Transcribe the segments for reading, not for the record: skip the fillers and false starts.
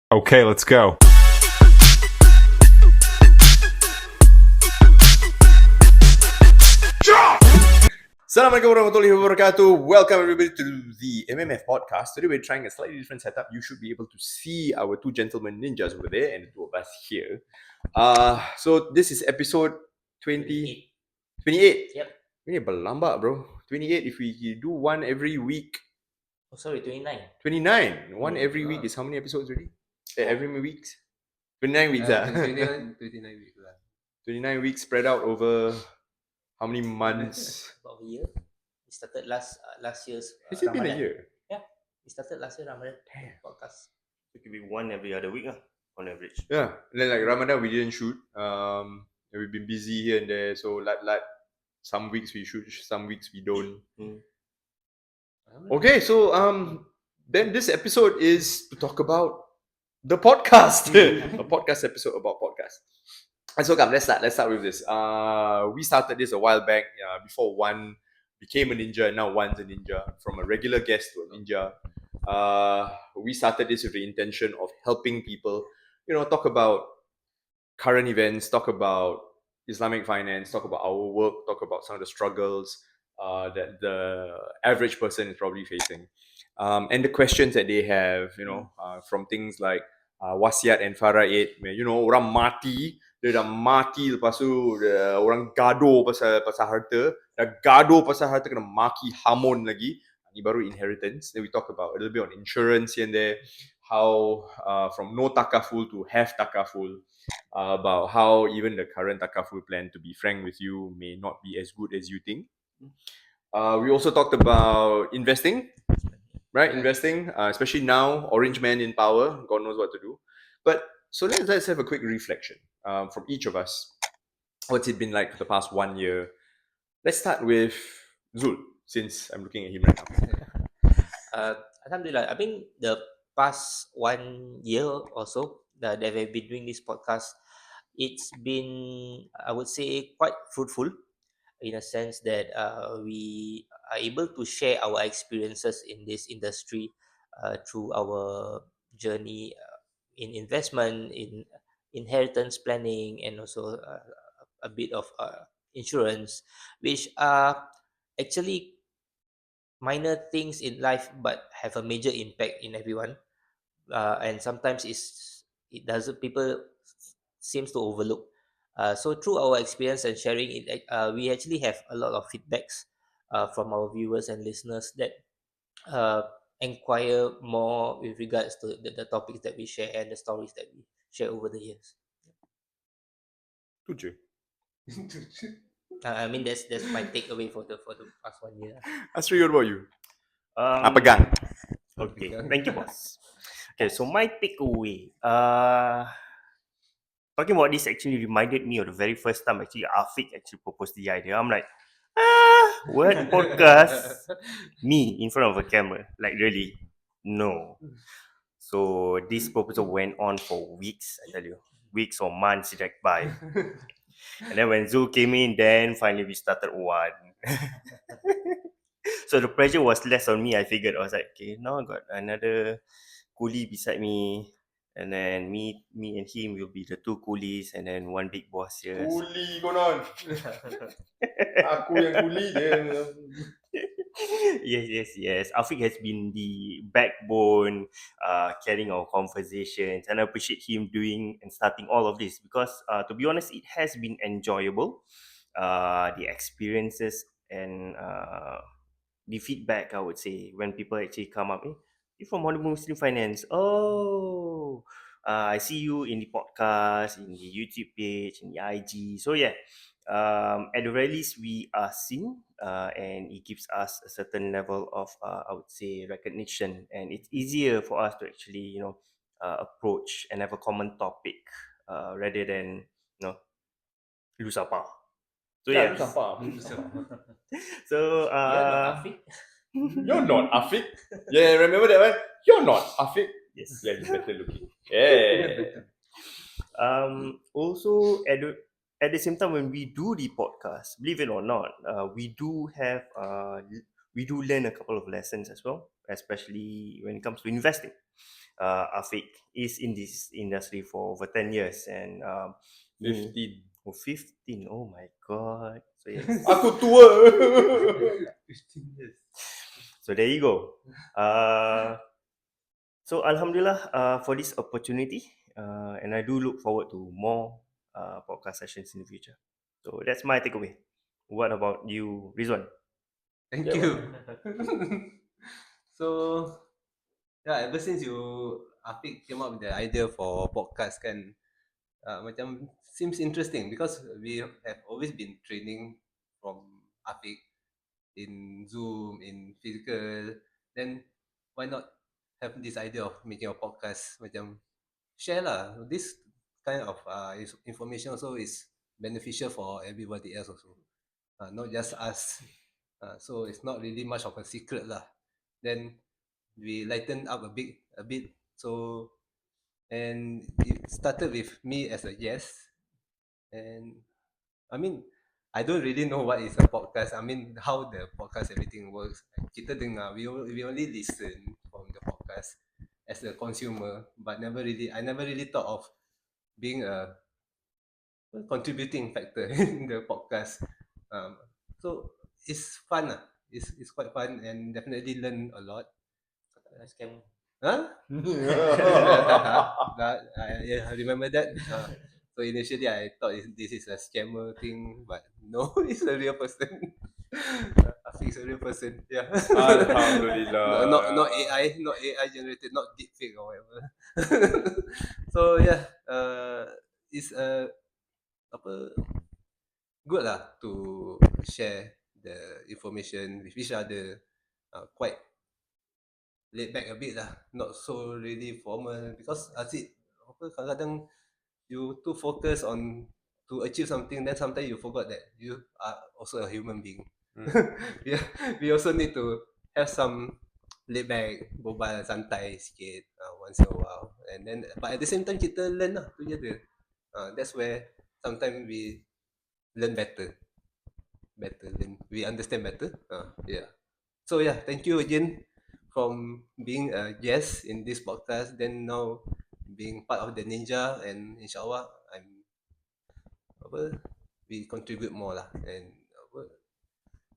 Okay, let's go. Assalamualaikum warahmatullahi wabarakatuh. Welcome everybody to the MMF podcast. Today we're trying a slightly different setup. You should be able to see our two gentlemen ninjas over there and the two of us here. So this is episode 28. Yep. Ini berlambak bro. 28 if we do one every week. Oh, sorry, 29. 29. One every week is how many episodes already? Every weeks? 29 weeks. 29 weeks. 29 weeks spread out over how many months? About a year. We started last year's Has it been a Ramadan. year? Yeah, we started last year Ramadan podcast. It could be one every other week on average. Yeah. And then like Ramadan we didn't shoot. We've been busy here and there. So like some weeks we shoot, some weeks we don't. Okay, so then this episode is to talk about the podcast. A podcast episode about podcast. And so come, let's start with this. We started this a while back, before one became a ninja, and now one's a ninja. From a regular guest to a ninja. We started this with the intention of helping people, talk about current events, talk about Islamic finance, talk about our work, talk about some of the struggles that the average person is probably facing. And the questions that they have, from things like wasiat and faraid, orang mati, dia dah mati, lepas tu orang gaduh pasal harta, dah gaduh pasal harta kena maki hamun lagi. Ni baru inheritance. Then we talk about a little bit on insurance here and there, how from no takaful to have takaful, about how even the current takaful plan, to be frank with you, may not be as good as you think. We also talked about investing, right? Investing, especially now, Orange Man in power, God knows what to do. But so let's have a quick reflection from each of us. What's it been like for the past 1 year? Let's start with Zul, since I'm looking at him right now. Alhamdulillah, I think the past 1 year or so that we've been doing this podcast, it's been, I would say, quite fruitful in a sense that we are able to share our experiences in this industry through our journey in investment, in inheritance planning, and also a bit of insurance, which are actually minor things in life but have a major impact in everyone. And sometimes it doesn't, people seems to overlook. So through our experience and sharing it, we actually have a lot of feedbacks from our viewers and listeners that uh, inquire more with regards to the topics that we share and the stories that we share over the years. Tu je. I mean that's my takeaway for the past 1 year. Asri, what about you? Um, Pegang. Okay, thank you, boss. Okay, so my takeaway. Talking about this actually reminded me of the very first time actually Afiq actually proposed the idea. I'm like, what podcast? Me in front of a camera? Like really? No. So this proposal went on for weeks, I tell you. Weeks or months dragged by. And then when Zul came in, then finally we started one. So the pressure was less on me. I figured I was like, okay, now I got another coolie beside me, and then me and him will be the two coolies, and then one big boss here. Kuli konon. Aku yang kuli dia. Yes. Afiq has been the backbone, carrying our conversations, and I appreciate him doing and starting all of this because, to be honest, it has been enjoyable. The experiences and the feedback, I would say, when people actually come up, you're from Honeymoon Muslim Finance. Oh, I see you in the podcast, in the YouTube page, in the IG. So yeah, at the very least, we are seen, and it gives us a certain level of, I would say, recognition, and it's easier for us to actually, approach and have a common topic, rather than, lose apa. So Yeah, yeah. lose apa? So You're not Afiq. You're not Afiq. Yeah, remember that one? You're not Afiq. Yes. Yeah, he's better looking. Yeah. Also at the same time when we do the podcast, believe it or not, we do have we do learn a couple of lessons as well, especially when it comes to investing. Afiq is in this industry for over 10 years and 15. 15. Oh my god. So yes. Aku tua. 15 years. So there you go. So Alhamdulillah for this opportunity, and I do look forward to more podcast sessions in the future. So that's my takeaway. What about you, Rizwan? Thank Yeah, you. So ever since Afiq came up with the idea for podcast kan, macam seems interesting because we have always been training from Afiq in Zoom, in physical. Then why not have this idea of making a podcast? Macam share lah. This kind of information also is beneficial for everybody else also, not just us. So it's not really much of a secret lah. Then we lightened up a bit. So and it started with me as a guest, and I mean I don't really know what is a podcast. I mean how the podcast everything works. Kita dengar, we only listen from the podcast as a consumer, but I never really thought of being a contributing factor in the podcast. So it's fun lah. It's quite fun and definitely learn a lot. Scam. Huh? Yeah, I remember that. So initially I thought this is a scammer thing, but no, it's a real person. I think it's a real person. Yeah. Alhamdulillah. Not AI generated, not deepfake or whatever. So yeah, it's apa good lah to share the information with each other. Quite laid back a bit lah, not so really formal because Aziz apa kadang-kadang you too focus on to achieve something, then sometimes you forgot that you are also a human being. Yeah, we also need to have some laid back, berbual santai sikit once in a while, and then but at the same time kita learn lah together. That's where sometimes we learn better, then we understand better. Yeah. So yeah, thank you again from being a guest in this podcast, then now being part of the Ninja, and inshallah we contribute more lah and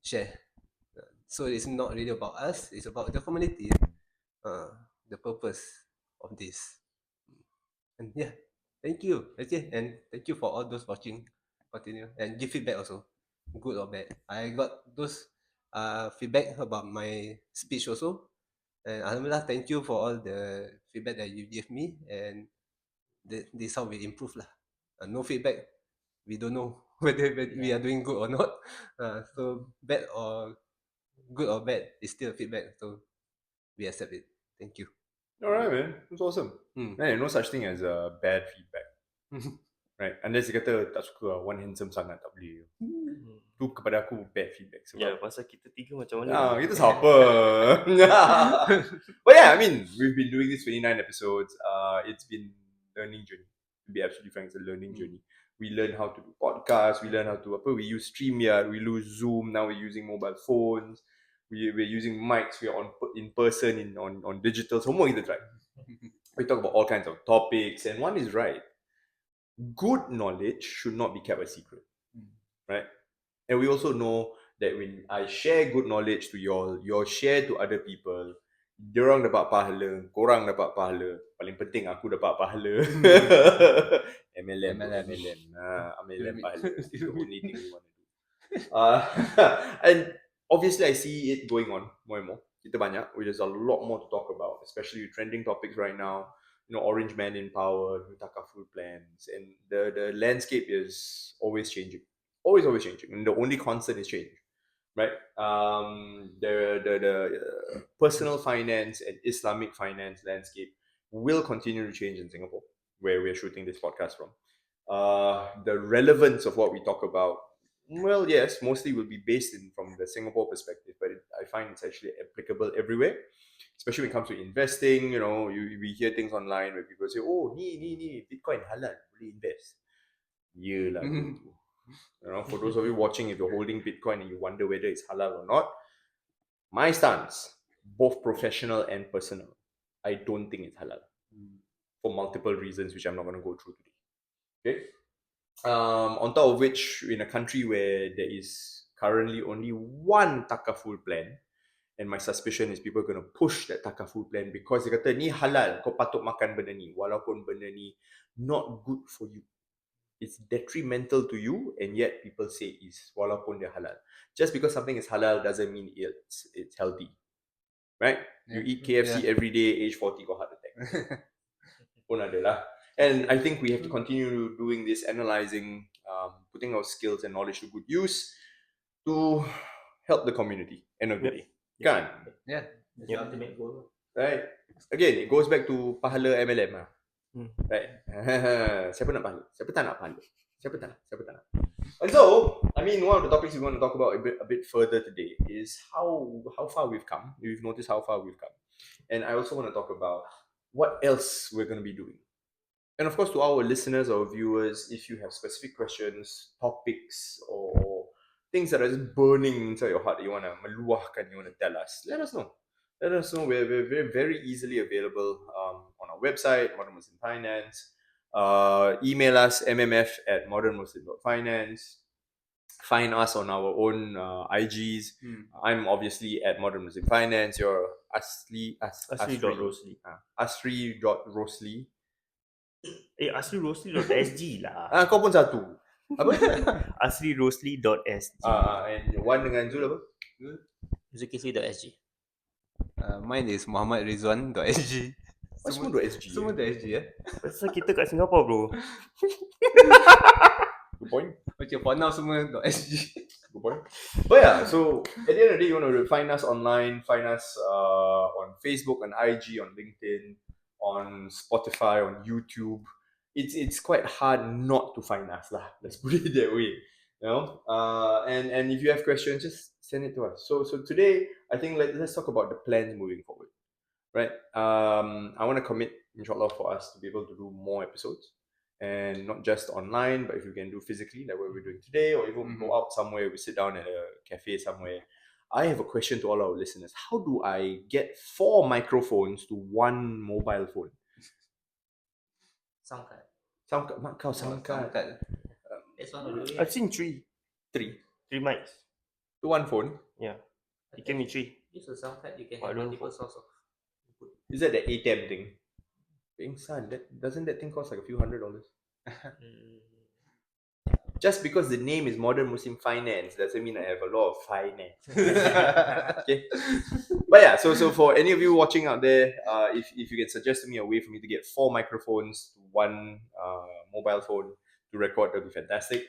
share. So it's not really about us, it's about the community. The purpose of this. And yeah, thank you. Okay, and thank you for all those watching. Continue and give feedback also, good or bad. I got those feedback about my speech also. And Alhamdulillah, thank you for all the feedback that you gave me, and this how we improve lah. No feedback, we don't know whether we are doing good or not. So bad or good or bad is still feedback, so we accept it. Thank you. Alright, man. That's awesome. Man, no such thing as bad feedback. Right? Unless dia kata tak suka one handsome sangat, tak boleh. Tu kepada aku bad feedback. Sebab Ya, pasal kita tiga macam mana? kita siapa? But yeah, I mean, we've been doing this 29 episodes. It's been learning journey. To be absolutely frank, it's a learning journey. We learn how to do podcasts. We learn how to we use StreamYard. We use Zoom. Now we're using mobile phones. We're using mics. We're in person on digital. Semua kita try. We talk about all kinds of topics, and one is right. Good knowledge should not be kept a secret, right? And we also know that when I share good knowledge to y'all share to other people, diorang dapat pahala, korang dapat pahala, paling penting aku dapat pahala. MLM. MLM pahala. It's the only thing we want to do. And obviously I see it going on more and more. Kita banyak, there's a lot more to talk about, especially with trending topics right now. Orange Man in power, Taka food plans, and the landscape is always changing. Always changing. And the only constant is change. Right? The personal finance and Islamic finance landscape will continue to change in Singapore, where we're shooting this podcast from. The relevance of what we talk about, well, yes, mostly will be based from the Singapore perspective, but I find it's actually applicable everywhere, especially when it comes to investing. We hear things online where people say, oh, ni Bitcoin halal, boleh invest. Yelah tu. For those of you watching, if you're holding Bitcoin and you wonder whether it's halal or not, My stance, both professional and personal, I don't think it's halal for multiple reasons, which I'm not going to go through today. Okay. On top of which, in a country where there is currently only one takaful plan, and my suspicion is people are going to push that takaful plan because dia kata ni halal, kau patut makan benda ni, walaupun benda ni not good for you. It's detrimental to you, and yet people say is walaupun dia halal. Just because something is halal doesn't mean it's healthy, right? You eat KFC every day, age 40 got heart attack. Pun ada lah. And I think we have to continue doing this, analyzing, putting our skills and knowledge to good use to help the community. End of the day. Kan? Yeah. That's the ultimate goal. Right? Again, it goes back to pahala MLM lah. Hmm. Right? Siapa nak pahala? Siapa tak nak pahala? Siapa tak nak? Siapa tak nak? And so, I mean, one of the topics we want to talk about a bit further today is how far we've come. We've noticed how far we've come. And I also want to talk about what else we're going to be doing. And of course, to our listeners or viewers, if you have specific questions, topics, or things that are just burning inside your heart that you want to meluahkan, you want to tell us, let us know. Let us know. We're very, very easily available on our website, Modern Muslim Finance. Email us, mmf@modernmuslim.finance. Find us on our own IGs. I'm obviously at Modern Muslim Finance. You're Asri.Rosli. Asri.Rosli. Asrirosli.sg lah. Kau pun satu. Apa? Asrirosli.sg. And one dengan Zul apa? Zulkifli.sg. Mine is muhammadrizwan.sg. Semua .sg. Semua .sg ya. Pasal kita kat Singapore bro. Good point. Okay, for now semua .sg. Good point. But yeah, so at the end of the day, you want to find us online, find us on Facebook, on IG, on LinkedIn, on Spotify, on YouTube. It's quite hard not to find us lah. Let's put it that way. You know, and if you have questions, just send it to us. So today, I think let's talk about the plans moving forward, right? I want to commit, inshallah, for us to be able to do more episodes, and not just online, but if you can do physically, like what we're doing today, or even go out somewhere, we sit down at a cafe somewhere. I have a question to all our listeners. How do I get 4 microphones to 1 mobile phone? Soundcard. Soundcard. That's one of the way. I've seen 3 3 mics. to 1 phone. Yeah. It can be 3. Use a soundcard, you can I have don't multiple know. source of input. Is that the ATEM thing? Son, doesn't that thing cost like a few $100s? Just because the name is Modern Muslim Finance doesn't mean I have a lot of finance. Okay. But yeah, so for any of you watching out there, if you can suggest to me a way for me to get 4 microphones to 1 mobile phone to record, that'd be fantastic.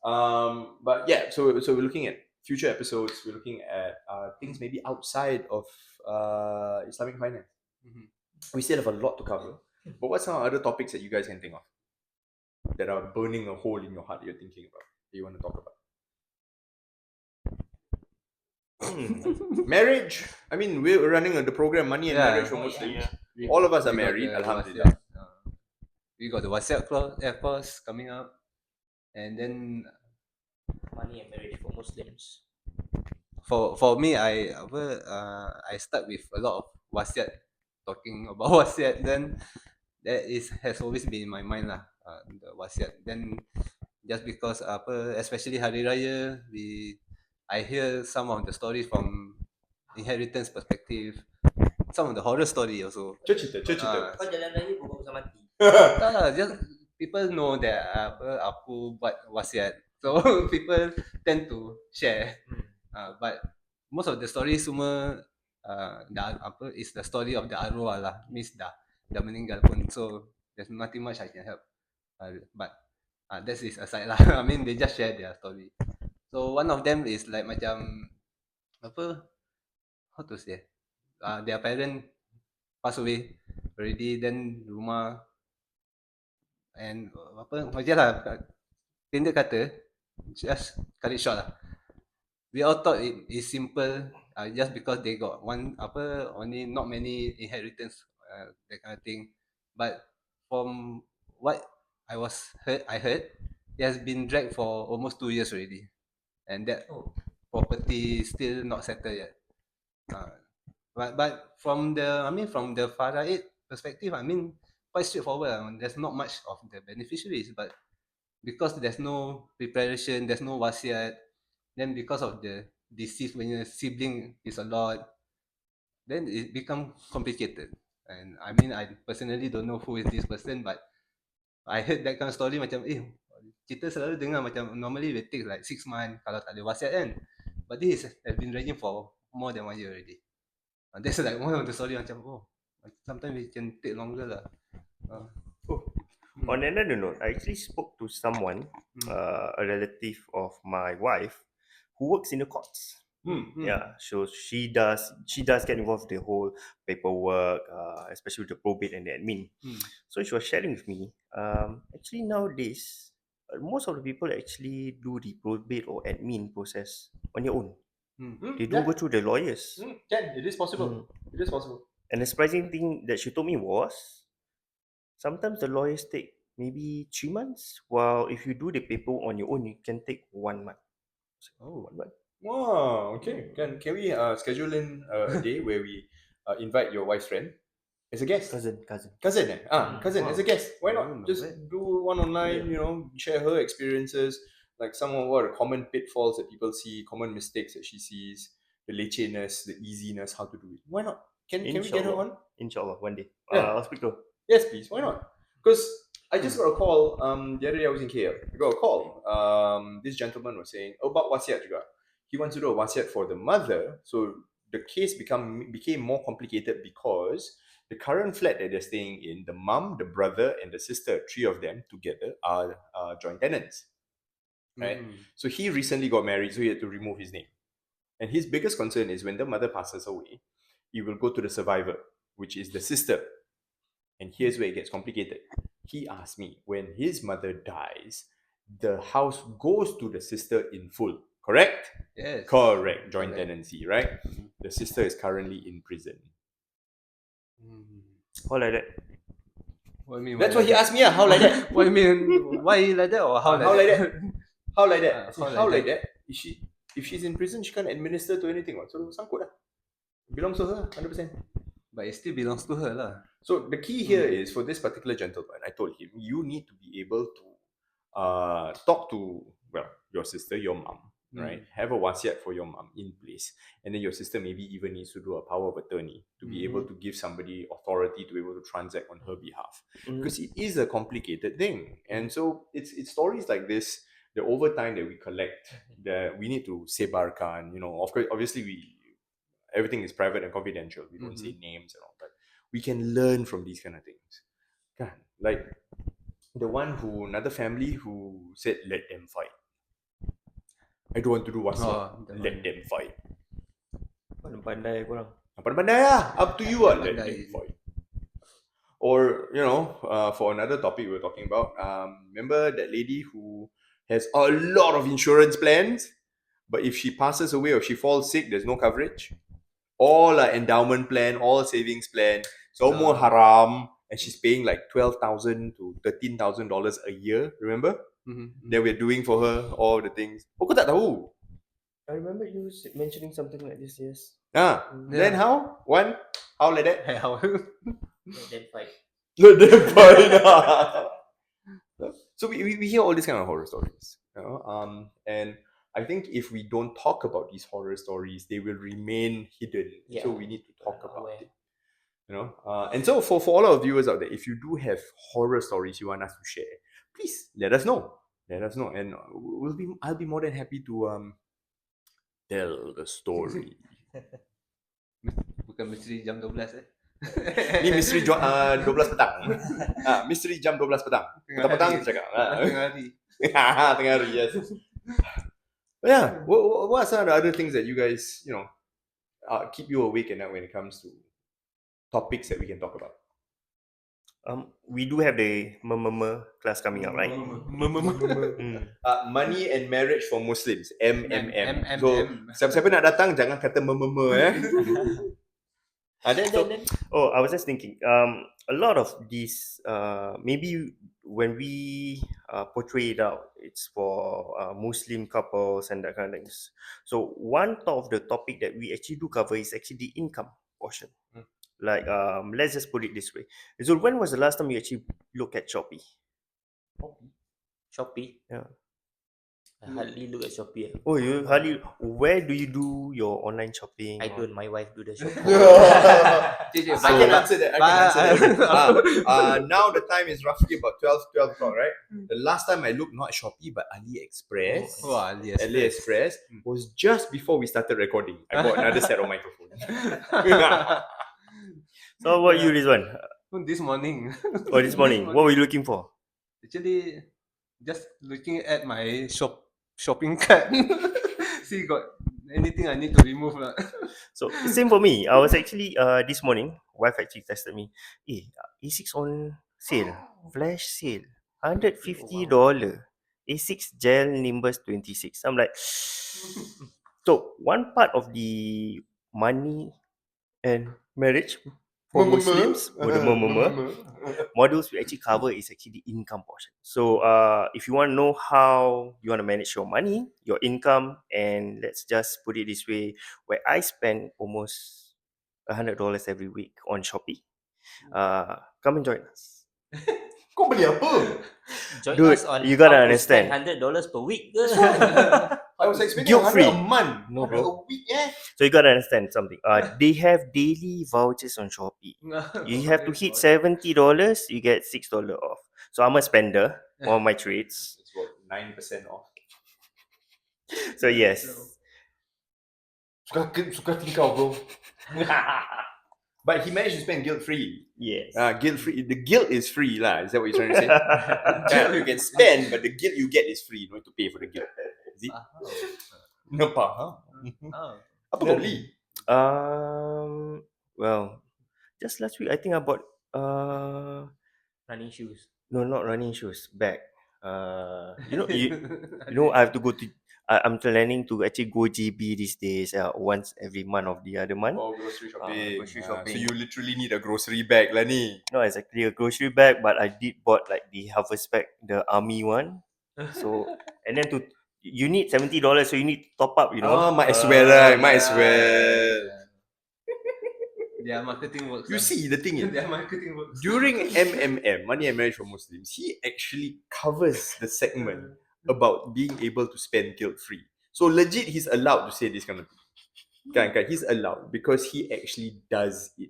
But yeah, so we're looking at future episodes. We're looking at things maybe outside of Islamic finance. We still have a lot to cover. But what's some other topics that you guys can think of that are burning a hole in your heart that you're thinking about, that you want to talk about? Marriage. I mean, we're running the program Money and Marriage for Muslims. All of us are married, alhamdulillah. We got the WhatsApp course coming up, and then Money and marriage for Muslims. for me, I start with a lot of wasiat, talking about wasiat. Then that has always been in my mind lah, the wasiat. Then just because especially Hari Raya, I hear some of the stories from inheritance perspective, some of the horror story also. Cerita. Kau jalan raya bukan pasal mati. Tak lah, just people know that aku buat wasiat, so people tend to share. But most of the stories semua is the story of the arwah lah, means dah meninggal pun, so there's nothing much I can help. But that is aside lah. I mean, they just share their story. So one of them is like macam how to say, their parent pass away already, then rumah, and macam lah, pendek kata, just cut it short lah. We all thought it is simple, just because they got only not many inheritance, that kind of thing. But from what I heard, it has been dragged for almost 2 years already, and that property is still not settled yet. But from the Faraid perspective, quite straightforward. There's not much of the beneficiaries, but because there's no preparation, there's no wasiat, then because of the deceased when your sibling is a lot, then it become complicated. And I personally don't know who is this person, but I heard that kind of story macam kita selalu dengar macam normally it takes like 6 months kalau tak ada wasiat kan. But this has been raging for more than 1 year already. That's like one of the story macam sometimes it can take longer lah. On another note, I actually spoke to someone, a relative of my wife, who works in the courts. Yeah, so she does get involved with the whole paperwork, especially with the probate and the admin. So she was sharing with me. Actually nowadays, most of the people actually do the probate or admin process on your own. They don't go through the lawyers. It is possible. It is possible. And the surprising thing that she told me was, sometimes the lawyers take maybe 3 months, while if you do the paperwork on your own, it can take 1 month. Oh, 1 month. Wow, okay. Can we schedule in a day where we invite your wife's friend as a guest? Cousin. Cousin as a guest. Why not? Oh, not Just bad. do one online, share her experiences, like some of what are common pitfalls that people see, common mistakes that she sees, the lechiness, the easiness, how to do it. Why not? Can we get her on? Inshallah, one day. Yeah. I'll speak to her. Yes, please. Why not? Because I just got a call. The other day I was in KL. I got a call. This gentleman was saying about wasiat juga. He wants to do a wasiat for the mother. So the case became more complicated because the current flat that they're staying in, the mum, the brother, and the sister, 3 of them together are joint tenants. Right. So he recently got married, so he had to remove his name. And his biggest concern is when the mother passes away, he will go to the survivor, which is the sister. And here's where it gets complicated. He asked me, when his mother dies, the house goes to the sister in full. Correct? Yes. Correct. Joint Correct. tenancy, right? The sister is currently in prison. How like that? What you mean? That's what he asked me. How like that? What you mean? Why like that or how How like like that? How like that? I said, How how like like that? If she's in prison, she can't administer to anything. So sangkut lah. Belongs to her, 100%. But it still belongs to her lah. So the key here is for this particular gentleman, I told him, you need to be able to talk to, your sister, your mom, right? Have a wasiat for your mom in place. And then your sister maybe even needs to do a power of attorney to be able to give somebody authority to be able to transact on her behalf. Because it is a complicated thing. And so it's stories like this, the overtime that we collect, that we need to sebarkan, of course, obviously everything is private and confidential. We don't say names and all, but we can learn from these kind of things. Kan? Like the one another family who said, let them fight. I don't want to do wasiat. Let them fight. Pandai korang. Pandai lah. Up to you lah. Let Pandai. them fight. Or, for another topic we were talking about, remember that lady who has a lot of insurance plans, but if she passes away or she falls sick, there's no coverage? All endowment plan, all savings plan, so more haram, and she's paying like $12,000 to $13,000 a year. Remember? That we're doing for her all the things. Oh, kau tak tahu? I remember you mentioning something like this, yes. Then how? How like that? How? Let them fight. Let them fight. So we hear all these kind of horror stories, and I think if we don't talk about these horror stories, they will remain hidden. Yeah. So we need to talk about it. And so for all our viewers out there, if you do have horror stories you want us to share, please let us know. And I'll be more than happy to tell the story. Bukan misteri jam 12 Ni misteri 12 petang. Misteri jam 12 petang. Petang kita cakap. Tengah hari. Tengah hari, yes. But yeah, what are some of the other things that you guys, keep you awake at night when it comes to topics that we can talk about? We do have the class coming up, right? Money and marriage for Muslims, MMM. M. So siapa-siapa nak datang jangan kata Then. Oh, I was just thinking, a lot of these, maybe when we portray it out, it's for Muslim couples and that kind of things. So one of the topic that we actually do cover is actually the income portion. Like let's just put it this way. So when was the last time you actually look at Shopee? Shopee. Yeah. I hardly look at Shopee. Oh, you hardly. Where do you do your online shopping? I don't. My wife do the shopping. I can answer that. I can answer that. Now the time is roughly about 12 o'clock, right? The last time I looked, not Shopee, but AliExpress. Oh, AliExpress was just before we started recording. I bought another set of microphones. So what you this one? This morning. Oh, this morning. What were you looking for? Actually, just looking at my shopping cart. See, got anything I need to remove lah. So same for me. I was actually this morning, wife actually texted me, A6 on sale, flash sale, $150. A6 gel Nimbus 26. I'm like, so one part of the money and marriage for Muslims, modules we actually cover is actually the income portion. So if you want to know how you want to manage your money, your income, and let's just put it this way, where I spend almost $100 every week on Shopee, come and join us. Kau beli apa? Join Dude, us on you gotta how to spend understand. $100 per week. Ke? I was expecting Guilt-free. 100 a month, No, not bro. a week, eh? So you gotta understand something. They have daily vouchers on Shopee. You have to hit $70, you get $6 off. So I'm a spender, one of my traits. It's about 9% off. So yes. Suka hati kau, bro. But he managed to spend guilt-free. Yes. Guilt-free. The guilt is free, lah. Is that what you're trying to say? You can spend, but the guilt you get is free. You don't have to pay for the guilt. Is it? No, faham. Apa kau beli? Well, just last week I think I bought Running shoes. no, not running shoes, bag. You know I have to go to I'm planning to actually go GB these days once every month of the other month. Oh, grocery shopping. Grocery So shopping. you literally need a grocery bag lah ni. Not exactly a grocery bag, but I did bought like the Harvest Bag, the army one. So and then you need $70, so you need to top up, you know. Oh, might as well, right? Might as well. Their marketing works. You see, the thing is, Their marketing works. during MMM, Money and Marriage for Muslims, he actually covers the segment about being able to spend guilt-free. So legit, he's allowed to say this kind of thing. Kan, he's allowed because he actually does it.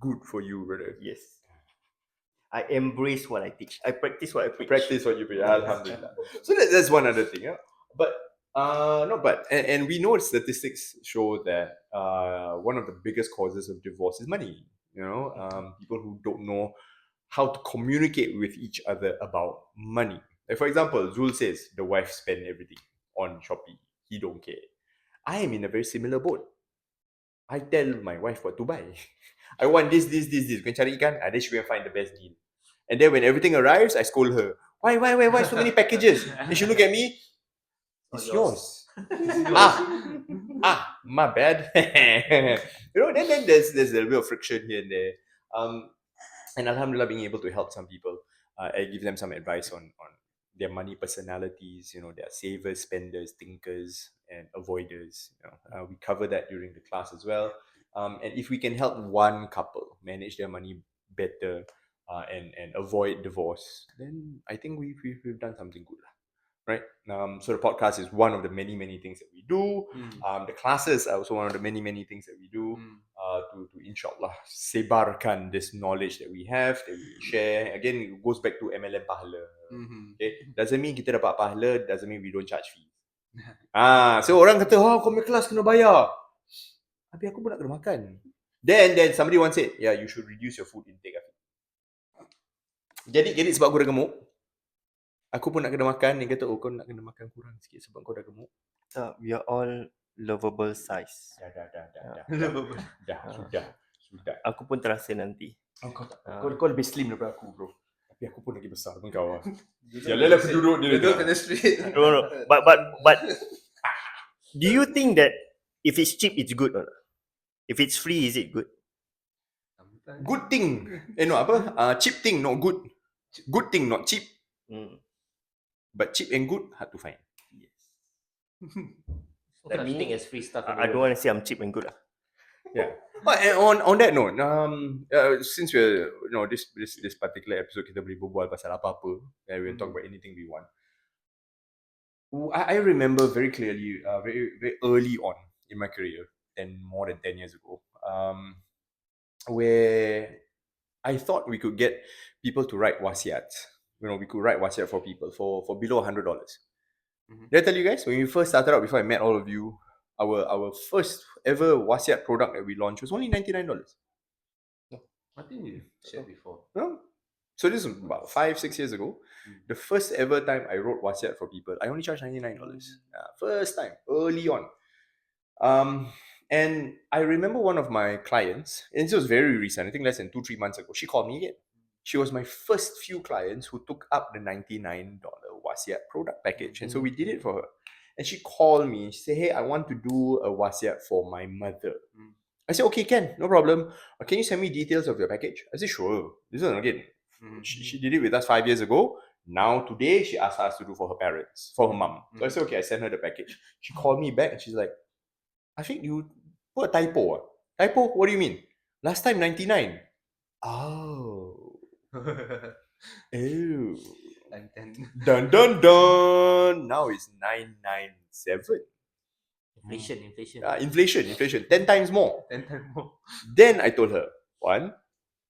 Good for you, brother. Yes. I embrace what I teach. I practice what I preach. Practice what you preach. Alhamdulillah. So that's one other thing. But and we know statistics show that one of the biggest causes of divorce is money. You know, people who don't know how to communicate with each other about money. Like for example, Zul says the wife spend everything on Shopee. He don't care. I am in a very similar boat. I tell my wife what to buy. I want this. You can cari ikan. Then she will find the best deal. And then when everything arrives, I scold her. Why so many packages? And she look at me. It's yours. My bad. You know, then there's a little bit of friction here and there. And Alhamdulillah, being able to help some people, I give them some advice on their money personalities. You know, they are savers, spenders, thinkers, and avoiders. You know, we cover that during the class as well. And if we can help one couple manage their money better and avoid divorce, then I think we've done something good, right? So the podcast is one of the many things that we do. The classes are also one of the many things that we do to inshallah sebarkan this knowledge that we have, that we share. Again, it goes back to MLM pahala. Okay, doesn't mean kita dapat pahala, doesn't mean we don't charge fees. So orang kata, kau punya kelas kena bayar. Habis aku pun nak kena makan. Then somebody once said, yeah, you should reduce your food intake. Jadi sebab aku dah gemuk, aku pun nak kena makan. Dia kata, kau nak kena makan kurang sikit sebab kau dah gemuk. We are all lovable size. Dah, sudah. Aku pun terasa nanti. Kau lebih slim daripada aku, bro. Tapi aku pun lagi besar daripada kau. Sialah aku duduk dia. Duduk kena straight. No. But do you think that if it's cheap, it's good or not? If it's free, is it good? Good thing. Cheap thing, not good. Good thing, not cheap. Mm. But cheap and good, hard to find. Yes. No Like such me, thing as free stuff in the I don't world. want to say I'm cheap and good. Yeah. Oh, and on that note, since we're this particular episode kita boleh berbual pasal apa-apa, and we can talk about anything we want. I remember very clearly, very very early on in my career, more than 10 years ago, where I thought we could get people to write wasiats. We could write wasiat for people for below $100. Did I tell you guys when we first started out? Before I met all of you, our first ever wasiat product that we launched was only $99. I think you shared before. No? So this was about 5-6 years ago. The first ever time I wrote wasiat for people, I only charged $99. First time, early on. And I remember one of my clients, and this was very recent, I think less than 2-3 months ago, she called me again. She was my first few clients who took up the $99 wasiat product package. And so we did it for her. And she called me, she said, hey, I want to do a wasiat for my mother. I said, okay, Ken, no problem. Can you send me details of your package? I said, sure. This one again. She did it with us 5 years ago. Now today she asked us to do for her parents, for her mom. So I said, okay, I sent her the package. She called me back and she's like, I think you put a typo. Typo? What do you mean? Last time 99. Oh. Oh. Time 10. Dun dun dun. Now it's 997. Inflation. 10 times more. 10 times more. Then I told her, one,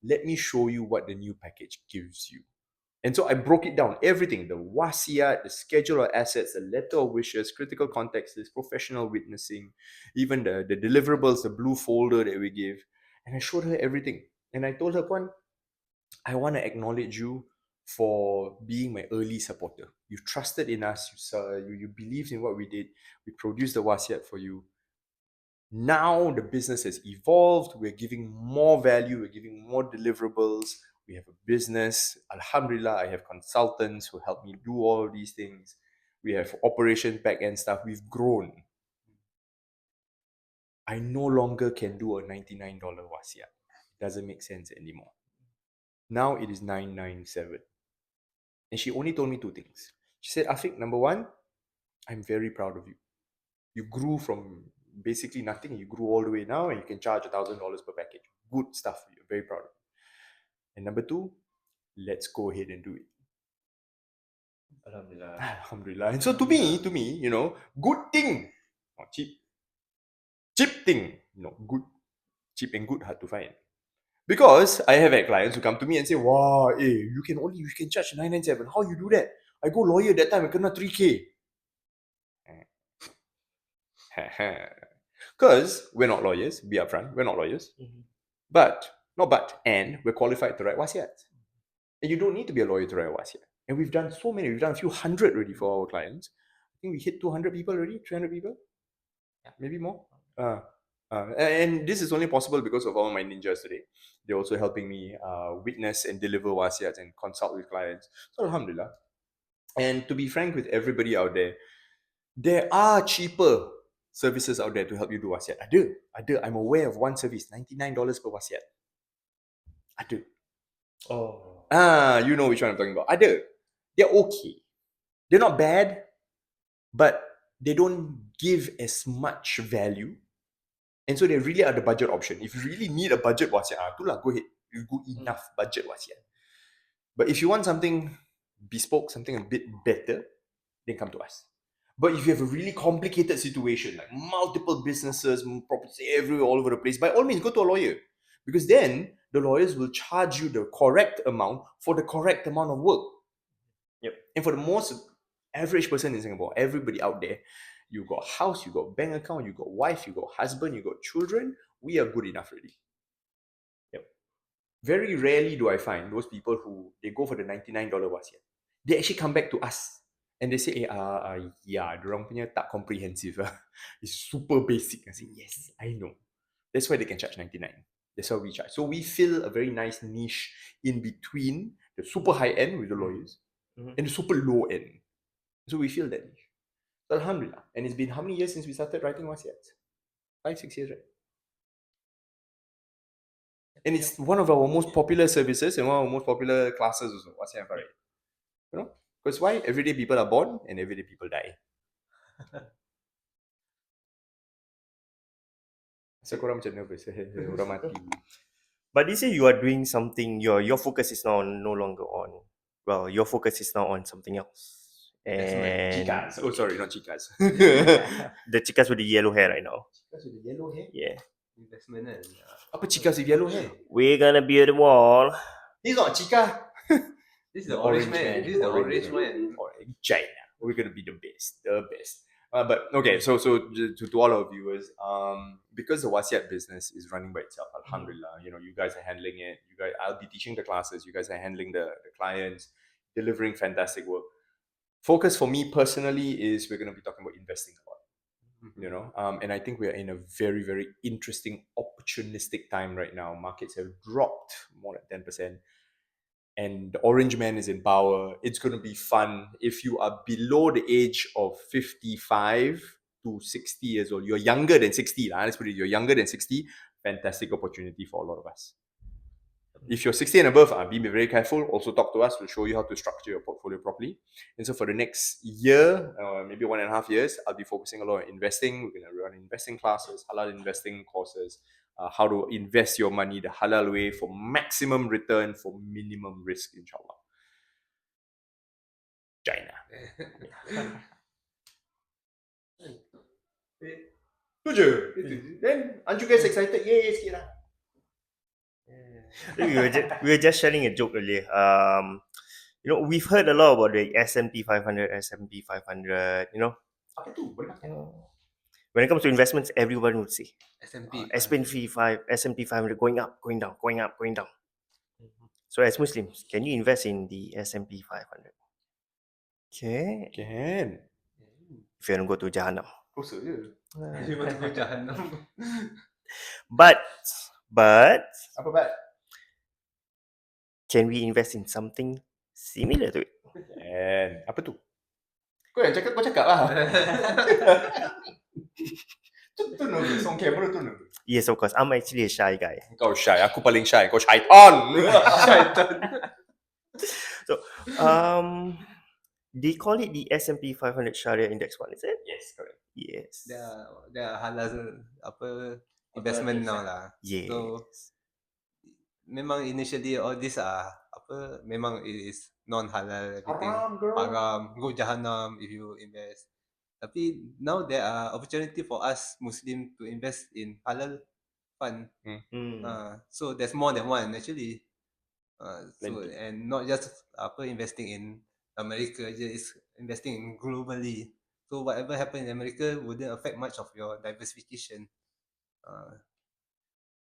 let me show you what the new package gives you. And so I broke it down, everything, the wasiat, the schedule of assets, the letter of wishes, critical context list, professional witnessing, even the deliverables, the blue folder that we give. And I showed her everything. And I told her, Puan, I want to acknowledge you for being my early supporter. You trusted in us, you believed in what we did. We produced the wasiat for you. Now the business has evolved. We're giving more value. We're giving more deliverables. We have a business. Alhamdulillah, I have consultants who help me do all of these things. We have operations back end stuff. We've grown. I no longer can do a $99 wasiat. It doesn't make sense anymore. Now it is $997. And she only told me two things. She said, Afiq, number one, I'm very proud of you. You grew from basically nothing, you grew all the way now, and you can charge $1,000 per package. Good stuff. You're very proud of it. And number two, let's go ahead and do it. Alhamdulillah. And so to me, good thing, not cheap. Cheap thing, good. Cheap and good, hard to find. Because I have had clients who come to me and say, wow, you can charge 997. How you do that? I go lawyer that time, I kena 3K. Because we're not lawyers, be upfront, we're not lawyers. And we're qualified to write wasiats. And you don't need to be a lawyer to write a wasiat. And we've done so many, we've done a few hundred already for our clients. I think we hit 200 people already, 300 people, maybe more. And this is only possible because of all my ninjas today. They're also helping me witness and deliver wasiats and consult with clients. So alhamdulillah. And to be frank with everybody out there are cheaper services out there to help you do wasiat. Ada. I'm aware of one service, $99 per wasiat. Ada. You know which one I'm talking about. Ada. They're okay. They're not bad, but they don't give as much value. And so they really are the budget option. If you really need a budget wasiat, itulah, go ahead. You go enough budget wasiat. But if you want something bespoke, something a bit better, then come to us. But if you have a really complicated situation, like multiple businesses, properties everywhere, all over the place, by all means, go to a lawyer. Because then the lawyers will charge you the correct amount for the correct amount of work. Yep. And for the most average person in Singapore, everybody out there, you got house, you got bank account, you got wife, you got husband, you got children, we are good enough already. Yep. Very rarely do I find those people who, they go for the $99 wasiat. They actually come back to us and they say, dorang punya tak comprehensive. It's super basic. I say, yes, I know. That's why they can charge 99. That's why we charge. So we fill a very nice niche in between the super high end with the lawyers and the super low end. So we fill that niche. So alhamdulillah. And it's been how many years since we started writing wasiats? 5-6 years, right? And it's one of our most popular services and one of our most popular classes also. What's that, right? You know? Because why? Everyday people are born and everyday people die. So korang macam nervous. Orang mati. But this year you are doing something. Your focus is now no longer on. Well, your focus is now on something else. And Chicas. Oh, sorry, not chicas. the chicas with the yellow hair right now. Chicas with the yellow hair? Yeah. Investment kan. Apa chicas with yellow hair? We're gonna be at the wall. He's not chica. This is the orange man. This is the orange man. China. We're gonna be the best. The best. But okay, so to all our viewers, because the wasiat business is running by itself, alhamdulillah, you know, you guys are handling it. You guys, I'll be teaching the classes. You guys are handling the clients, delivering fantastic work. Focus for me personally is we're gonna be talking about investing a lot. You know, and I think we are in a very, very interesting, opportunistic time right now. Markets have dropped more than 10%. And the orange man is in power. It's going to be fun. If you are below the age of 55 to 60 years old, you're younger than 60, let's put it, you're younger than 60, fantastic opportunity for a lot of us. If you're 60 and above, be very careful. Also talk to us. We'll show you how to structure your portfolio properly. And so for the next year, maybe 1.5 years, I'll be focusing a lot on investing. We're going to run investing classes, halal investing courses, how to invest your money the halal way for maximum return for minimum risk, inshallah. China. Tu je. Then, aren't you guys excited? Yay, sikit lah. We were just sharing a joke earlier. You know, we've heard a lot about the S&P 500, S&P 500. You know, Apa tu? Boleh makan? when it comes to investments, everyone would say S&P. S&P 500 going up, going down, going up, going down. So as Muslims, can you invest in the S&P 500? Okay. Can. If you want to go to Jahannam. Kosa je. You want to go Jahannam. But Apa bad? can we invest in something similar to it? Can. Apa tu? Kau yang cakap, kau cakap lah. tu nervous. On camera tu nervous. Yes, of course. I'm actually a shy guy. Kau shy. Aku paling shy. Kau syaitan. So, they call it the S&P 500 Sharia Index Fund, is it? Yes, correct. Yes. They are halal investment now lah. Yes. So memang initially all these are memang it is non-halal everything. Haram, girl. Haram, go Jahannam if you invest. Tapi now there are opportunity for us Muslim to invest in halal fund. So there's more than one actually. So and not just investing in America, just investing in globally. So whatever happened in America wouldn't affect much of your diversification.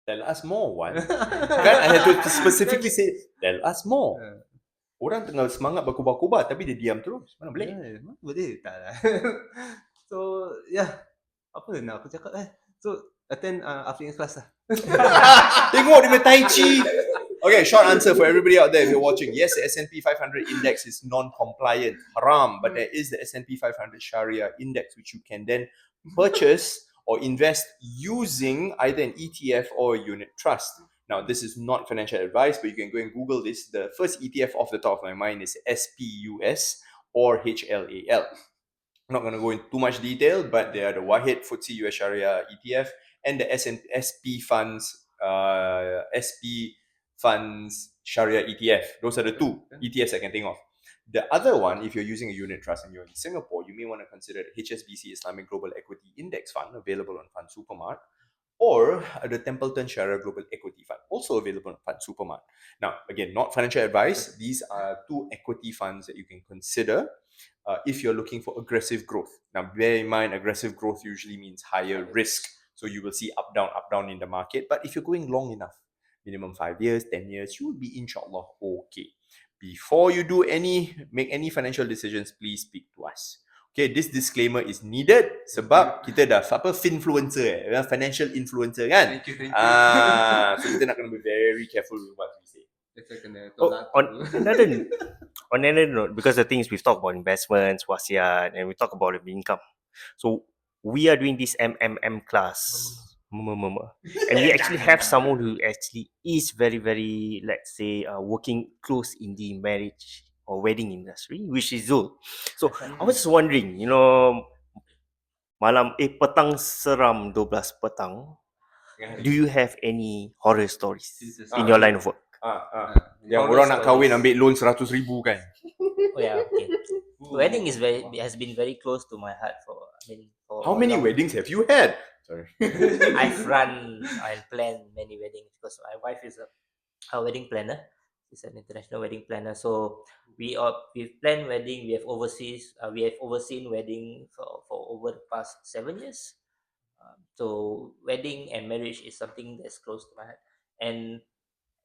Tell us more, Wan. Kan I had to specifically say, tell us more. Orang tengah semangat berkubar-kubar tapi dia diam terus. Mana boleh? Mana boleh? Tak lah. So, yeah. Apa nak aku cakap So, attend Afiq class lah. Tengok dia punya tai chi. Okay, short answer for everybody out there if you're watching. Yes, the S&P 500 index is non-compliant, haram, but there is the S&P 500 Sharia index which you can then purchase or invest using either an ETF or a unit trust. Now, this is not financial advice, but you can go and Google this. The first ETF off the top of my mind is SPUS or HLAL. I'm not going to go into too much detail, but they are the Wahid FTSE US Sharia ETF and the SP Funds Sharia ETF. Those are the two ETFs I can think of. The other one, if you're using a unit trust and you're in Singapore, you may want to consider the HSBC Islamic Global Equity Index Fund, available on Fund Supermart, or the Templeton Sharia Global Equity Fund, also available on Fund Supermart. Now, again, not financial advice. These are two equity funds that you can consider if you're looking for aggressive growth. Now, bear in mind, aggressive growth usually means higher risk. So you will see up, down in the market. But if you're going long enough, minimum 5 years, 10 years, you will be inshallah okay. Before you make any financial decisions, please speak to us. Okay, this disclaimer is needed sebab kita dah finfluencer, financial influencer kan? Thank you. So kita nak kena be very careful with what we say. On another note, because the things we've talked about investments, wasiat, and we talk about income. So we are doing this MMM class And we actually have someone who actually is very, very, let's say, working close in the marriage or wedding industry, which is Zul. So I was just wondering, petang seram 12 petang, do you have any horror stories in your line of work? Yang Horror orang nak kahwin stories. ambil loan 100,000 kan. Oh yeah, okay. Wedding is has been very close to my heart for How a many long- weddings have you had? Sorry. I've run and planned many weddings because my wife is a wedding planner. She's an international wedding planner. So we've planned wedding. We have overseen wedding for over the past 7 years. So wedding and marriage is something that's close to my heart. And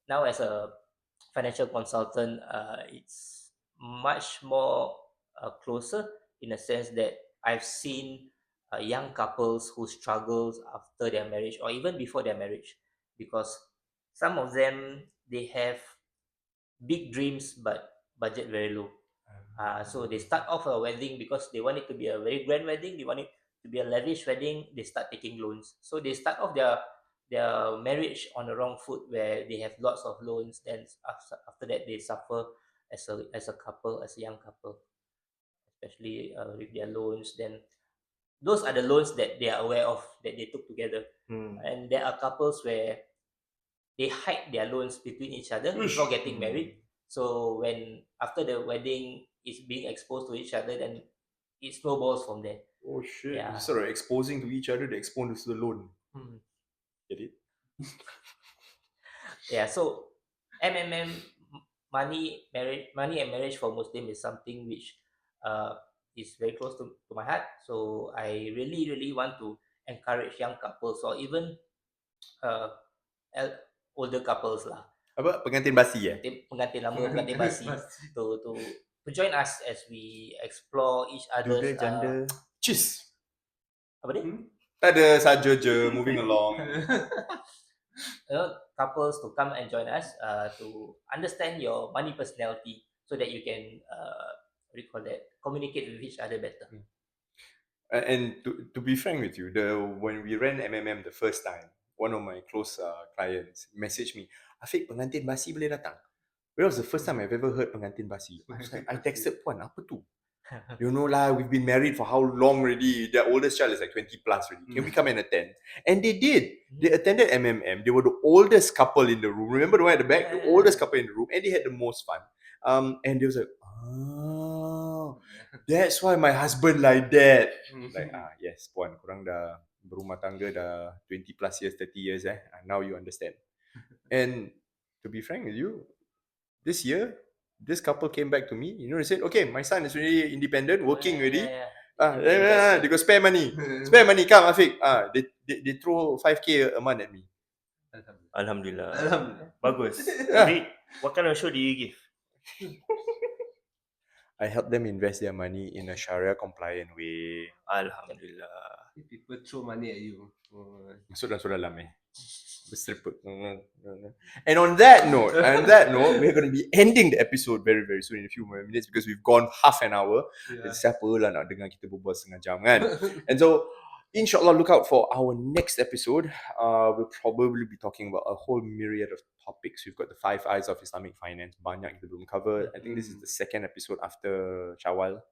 now as a financial consultant, it's much more closer in a sense that I've seen young couples who struggles after their marriage or even before their marriage, because some of them they have big dreams but budget very low. So they start off a wedding because they want it to be a very grand wedding. They want it to be a lavish wedding. They start taking loans. So they start off their marriage on the wrong foot where they have lots of loans. Then after that they suffer as a couple, as a young couple, especially with their loans. Then those are the loans that they are aware of that they took together. And there are couples where they hide their loans between each other before getting married. So when after the wedding is being exposed to each other, then it snowballs from there. Oh shit. Yeah. You're sort of exposing to each other, they expose to the loan. Get it? Yeah. So MMM, money and marriage for Muslim is something which uh, is very close to my heart. So I really really want to encourage young couples or even uh, older couples lah, Apa? Pengantin basi eh? pengantin lama, pengantin basi, to join us as we explore each other's Duda janda. Cheers. apa ni? Tak ada, saja je. Moving along. Couples to come and join us to understand your money personality so that you can what do you call that, communicate with each other better. And to be frank with you, when we ran MMM the first time, one of my close clients messaged me, Afiq, pengantin basi boleh datang? That was the first time I've ever heard pengantin basi. I was like, I texted Puan, apa tu? You know lah, we've been married for how long already? Their oldest child is like 20 plus already. Can we come and attend? And they did. They attended MMM. They were the oldest couple in the room. Remember the one at the back? The oldest couple in the room. And they had the most fun. And they was like, oh, that's why my husband like that. Like, yes, Puan, korang dah berumah tangga dah 20 plus years, 30 years now you understand. And to be frank with you, this year, this couple came back to me. They said, okay, my son is really independent, working already. They go spare money. Spare money, come Afiq. They throw 5K a month at me. Alhamdulillah. Alhamdulillah. Bagus. Yeah. Afiq, what kind of show do you give? I help them invest their money in a Sharia compliant way. Alhamdulillah. People throw money at you. Masuk dalam berserpa. And on that note, we're going to be ending the episode very, very soon in a few more minutes because we've gone half an hour. Yeah. Siapa lah nak dengar kita berbual setengah jam kan? And so, inshallah, look out for our next episode. We'll probably be talking about a whole myriad of topics. We've got the 5 eyes of Islamic finance. Banyak kita belum cover. I think this is the second episode after Shawwal.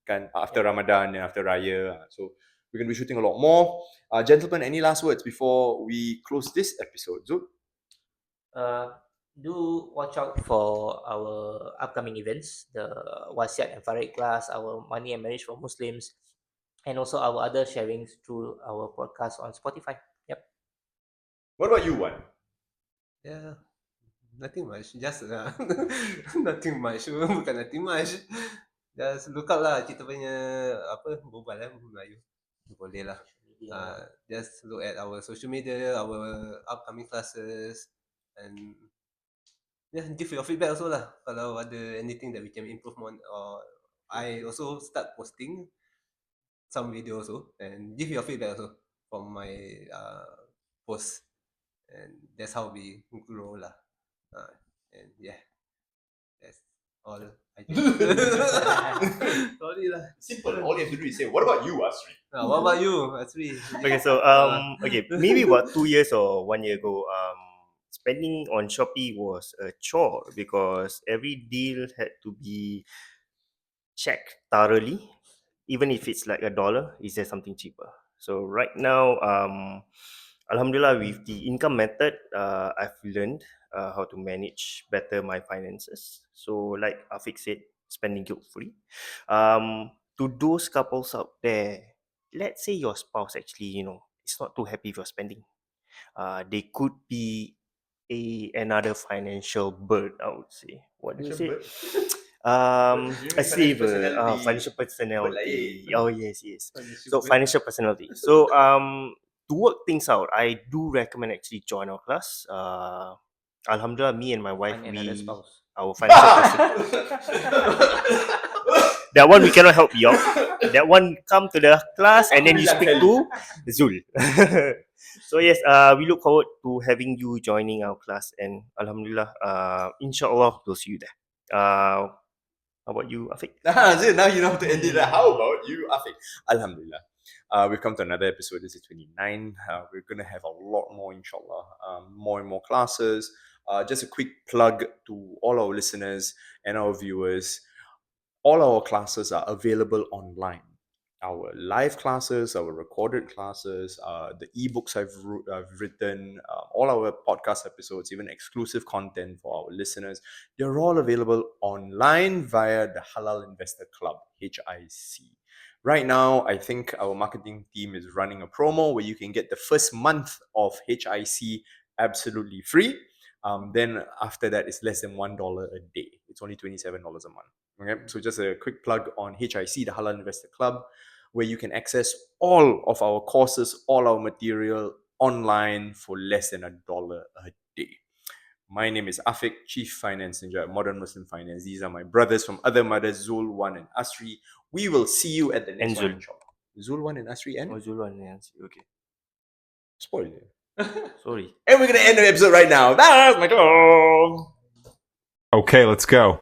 Kan? After Ramadan and after Raya. So, we're going to be shooting a lot more. Gentlemen, any last words before we close this episode? Zul? Do watch out for our upcoming events, the Wasiat and Farid class, our money and marriage for Muslims, and also our other sharings through our podcast on Spotify. Yep. What about you, Wan? Yeah, nothing much. Just nothing much. Bukan nothing much. Just look out lah kita punya apa berbual Melayu. Boleh lah. Just look at our social media, our upcoming classes, and give your feedback also lah. Kalau ada anything that we can improve on, or I also start posting some video also, and give your feedback also from my post, and that's how we grow lah. And yeah, that's all. I think. Sorry lah. Simple. All you have to do is say, "What about you, Asri?" What about you, Asri? Okay, so okay, maybe about 2 years or 1 year ago, spending on Shopee was a chore because every deal had to be checked thoroughly, even if it's like $1, is there something cheaper? So right now, Alhamdulillah, with the income method, I've learned how to manage better my finances. So like Afiq said, spending guilt free. To those couples out there, let's say your spouse actually, is not too happy with your spending. They could be another financial bird, I would say. What do you say? You A mean financial saver, personality? financial Bird personality. lain. Oh yes, yes. So financial personality. So to work things out, I do recommend actually join our class. Alhamdulillah, me and my wife, Find another spouse. our financial person. That one we cannot help you out. That one come to the class and then you speak to Zul. So yes, we look forward to having you joining our class, and Alhamdulillah, inshallah we'll see you there. How about you, Afiq? So now you know how to end it. How about you, Afiq? Alhamdulillah. We've come to another episode. This is 29. We're going to have a lot more, inshallah. More and more classes. Just a quick plug to all our listeners and our viewers. All our classes are available online. Our live classes, our recorded classes, the ebooks I've written, all our podcast episodes, even exclusive content for our listeners, they're all available online via the Halal Investor Club, HIC. Right now, I think our marketing team is running a promo where you can get the first month of HIC absolutely free. Then after that, it's less than $1 a day. It's only $27 a month. Okay, so just a quick plug on HIC, the Halal Investor Club, where you can access all of our courses, all our material online for less than $1 a day. My name is Afiq, Chief Finance Ninja at Modern Muslim Finance. These are my brothers from other mothers, Zulwan and Asri. We will see you at the next And one, Zul. inshallah. Zulwan and Asri and Zulwan, yes. Okay. spoil it. Sorry. And we're gonna end the episode right now. That's my job. Okay, let's go.